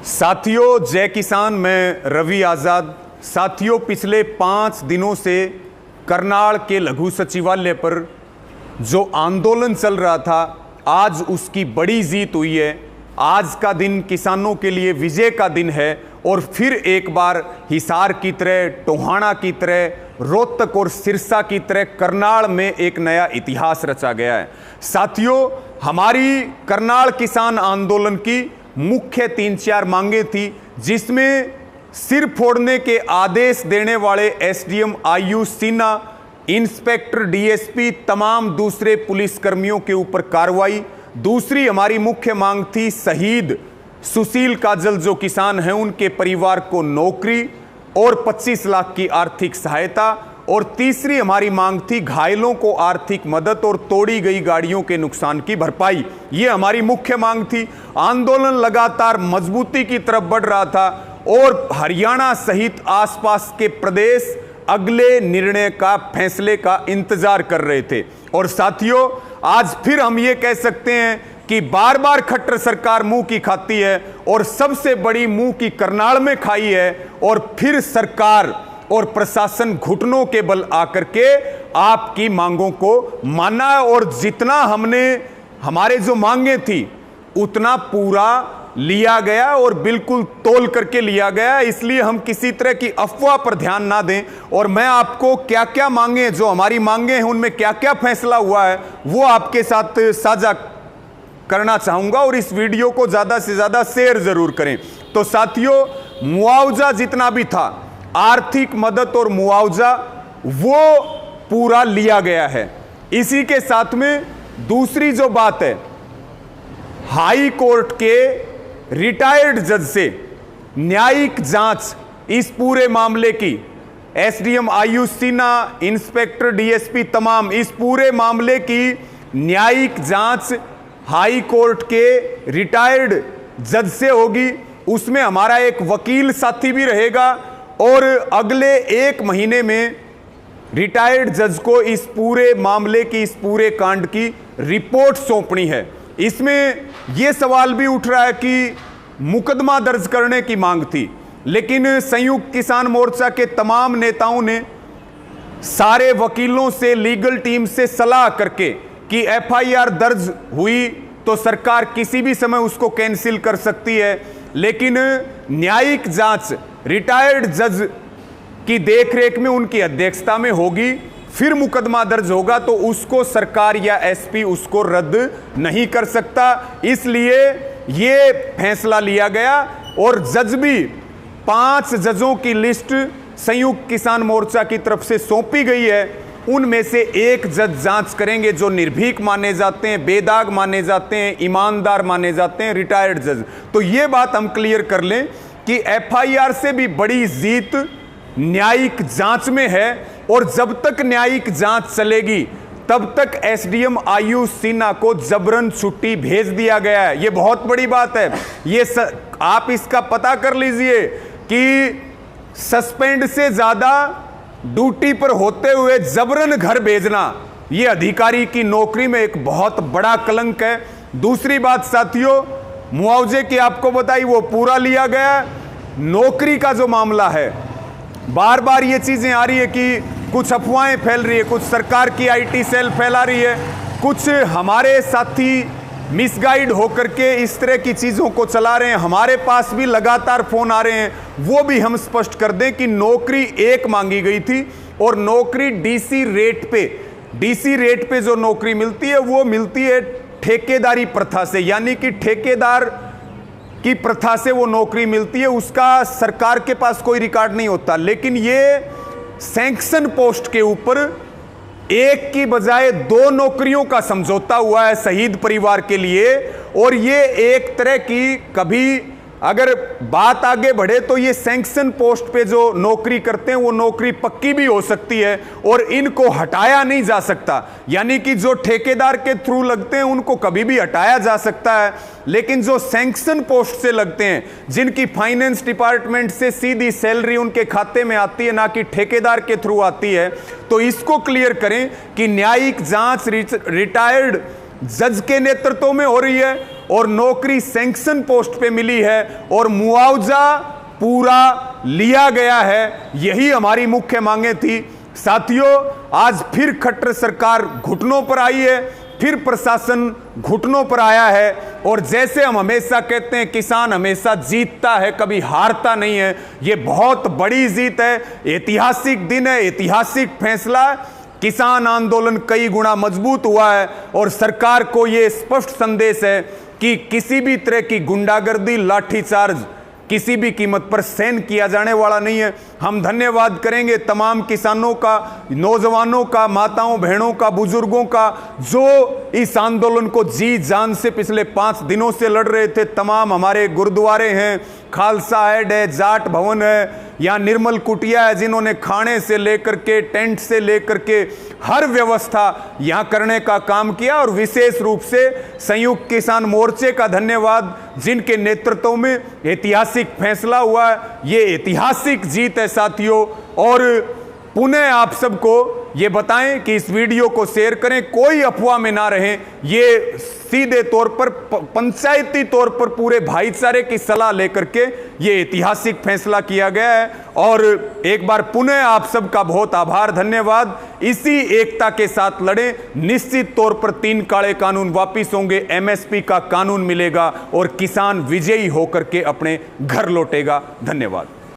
साथियों, जय किसान। मैं रवि आज़ाद। साथियों, पिछले 5 दिनों से करनाल के लघु सचिवालय पर जो आंदोलन चल रहा था, आज उसकी बड़ी जीत हुई है। आज का दिन किसानों के लिए विजय का दिन है और फिर एक बार हिसार की तरह, टोहाना की तरह, रोहतक और सिरसा की तरह करनाल में एक नया इतिहास रचा गया है। साथियों, हमारी करनाल किसान आंदोलन की मुख्य 3-4 मांगे थी, जिसमें सिर फोड़ने के आदेश देने वाले SDM Ayush Sinha, inspector DSP, तमाम दूसरे पुलिसकर्मियों के ऊपर कार्रवाई। दूसरी हमारी मुख्य मांग थी शहीद सुशील काजल जो किसान हैं उनके परिवार को नौकरी और 25 लाख की आर्थिक सहायता। और तीसरी हमारी मांग थी घायलों को आर्थिक मदद और तोड़ी गई गाड़ियों के नुकसान की भरपाई। ये हमारी मुख्य मांग थी। आंदोलन लगातार मजबूती की तरफ बढ़ रहा था और हरियाणा सहित आसपास के प्रदेश अगले निर्णय का, फैसले का इंतजार कर रहे थे। और साथियों, आज फिर हम ये कह सकते हैं कि बार बार खट्टर सरकार मुंह की खाती है और सबसे बड़ी मुंह की करनाल में खाई है। और फिर सरकार और प्रशासन घुटनों के बल आकर के आपकी मांगों को माना है और जितना हमने हमारे जो मांगे थी उतना पूरा लिया गया और बिल्कुल तोल करके लिया गया। इसलिए हम किसी तरह की अफवाह पर ध्यान ना दें। और मैं आपको क्या क्या मांगे, जो हमारी मांगे हैं उनमें क्या क्या फैसला हुआ है, वो आपके साथ साझा करना चाहूंगा और इस वीडियो को ज्यादा से ज्यादा शेयर जरूर करें। तो साथियों, मुआवजा जितना भी था, आर्थिक मदद और मुआवजा, वो पूरा लिया गया है। इसी के साथ में दूसरी जो बात है, हाई कोर्ट के रिटायर्ड जज से न्यायिक जांच इस पूरे मामले की, SDM Ayush Sinha, inspector DSP, तमाम इस पूरे मामले की न्यायिक जांच हाई कोर्ट के रिटायर्ड जज से होगी। उसमें हमारा एक वकील साथी भी रहेगा और अगले 1 महीने में रिटायर्ड जज को इस पूरे मामले की, इस पूरे कांड की रिपोर्ट सौंपनी है। इसमें यह सवाल भी उठ रहा है कि मुकदमा दर्ज करने की मांग थी, लेकिन संयुक्त किसान मोर्चा के तमाम नेताओं ने सारे वकीलों से, लीगल टीम से सलाह करके कि एफआईआर दर्ज हुई तो सरकार किसी भी समय उसको कैंसिल कर सकती है, लेकिन न्यायिक जांच रिटायर्ड जज की देखरेख में, उनकी अध्यक्षता में होगी। फिर मुकदमा दर्ज होगा तो उसको सरकार या एसपी उसको रद्द नहीं कर सकता। इसलिए ये फैसला लिया गया और जज भी 5 जजों की लिस्ट संयुक्त किसान मोर्चा की तरफ से सौंपी गई है। उनमें से एक जज जांच करेंगे जो निर्भीक माने जाते हैं, बेदाग माने जाते हैं, ईमानदार माने जाते हैं, रिटायर्ड जज। तो ये बात हम क्लियर कर लें कि एफआईआर से भी बड़ी जीत न्यायिक जांच में है और जब तक न्यायिक जांच चलेगी तब तक एसडीएम आयुष सिन्हा को जबरन छुट्टी भेज दिया गया है। ये बहुत बड़ी बात है। ये आप इसका पता कर लीजिए कि सस्पेंड से ज्यादा ड्यूटी पर होते हुए जबरन घर भेजना, ये अधिकारी की नौकरी में एक बहुत बड़ा कलंक है। दूसरी बात साथियों, मुआवजे की आपको बताई, वो पूरा लिया गया। नौकरी का जो मामला है, बार बार ये चीजें आ रही है कि कुछ अफवाहें फैल रही है, कुछ सरकार की आईटी सेल फैला रही है, कुछ हमारे साथी मिसगाइड होकर के इस तरह की चीजों को चला रहे हैं। हमारे पास भी लगातार फोन आ रहे हैं। वो भी हम स्पष्ट कर दें कि नौकरी एक मांगी गई थी और नौकरी डीसी रेट पे जो नौकरी मिलती है वो मिलती है ठेकेदारी प्रथा से, यानी कि ठेकेदार की प्रथा से वो नौकरी मिलती है। उसका सरकार के पास कोई रिकॉर्ड नहीं होता, लेकिन ये सैंक्शन पोस्ट के ऊपर एक की बजाय 2 नौकरियों का समझौता हुआ है शहीद परिवार के लिए। और ये एक तरह की, कभी अगर बात आगे बढ़े तो ये सैंक्शन पोस्ट पे जो नौकरी करते हैं वो नौकरी पक्की भी हो सकती है और इनको हटाया नहीं जा सकता। यानी कि जो ठेकेदार के थ्रू लगते हैं उनको कभी भी हटाया जा सकता है, लेकिन जो सैंक्शन पोस्ट से लगते हैं, जिनकी फाइनेंस डिपार्टमेंट से सीधी सैलरी उनके खाते में आती है, ना कि ठेकेदार के थ्रू आती है, तो इसको क्लियर करें कि न्यायिक जांच रिटायर्ड जज के नेतृत्व में हो रही है और नौकरी सैंक्शन पोस्ट पे मिली है और मुआवजा पूरा लिया गया है। यही हमारी मुख्य मांगे थी। साथियों, आज फिर खट्टर सरकार घुटनों पर आई है, फिर प्रशासन घुटनों पर आया है। और जैसे हम हमेशा कहते हैं, किसान हमेशा जीतता है, कभी हारता नहीं है। ये बहुत बड़ी जीत है, ऐतिहासिक दिन है, ऐतिहासिक फैसला। किसान आंदोलन कई गुना मजबूत हुआ है और सरकार को यह स्पष्ट संदेश है कि किसी भी तरह की गुंडागर्दी, लाठीचार्ज किसी भी कीमत पर सहन किया जाने वाला नहीं है। हम धन्यवाद करेंगे तमाम किसानों का, नौजवानों का, माताओं बहनों का, बुजुर्गों का, जो इस आंदोलन को जी जान से पिछले 5 दिनों से लड़ रहे थे। तमाम हमारे गुरुद्वारे हैं, खालसा हेड है, जाट भवन है, या निर्मल कुटिया है, जिन्होंने खाने से लेकर के, टेंट से लेकर के हर व्यवस्था यहां करने का काम किया। और विशेष रूप से संयुक्त किसान मोर्चे का धन्यवाद, जिनके नेतृत्व में ऐतिहासिक फैसला हुआ है। ये ऐतिहासिक जीत है साथियों। और पुनः आप सबको ये बताएं कि इस वीडियो को शेयर करें, कोई अफवाह में ना रहें। ये सीधे तौर पर पंचायती तौर पर पूरे भाईचारे की सलाह लेकर के ये ऐतिहासिक फैसला किया गया है। और एक बार पुनः आप सबका बहुत आभार, धन्यवाद। इसी एकता के साथ लड़ें। निश्चित तौर पर 3 काले कानून वापिस होंगे, एमएसपी का कानून मिलेगा और किसान विजयी होकर के अपने घर लौटेगा। धन्यवाद।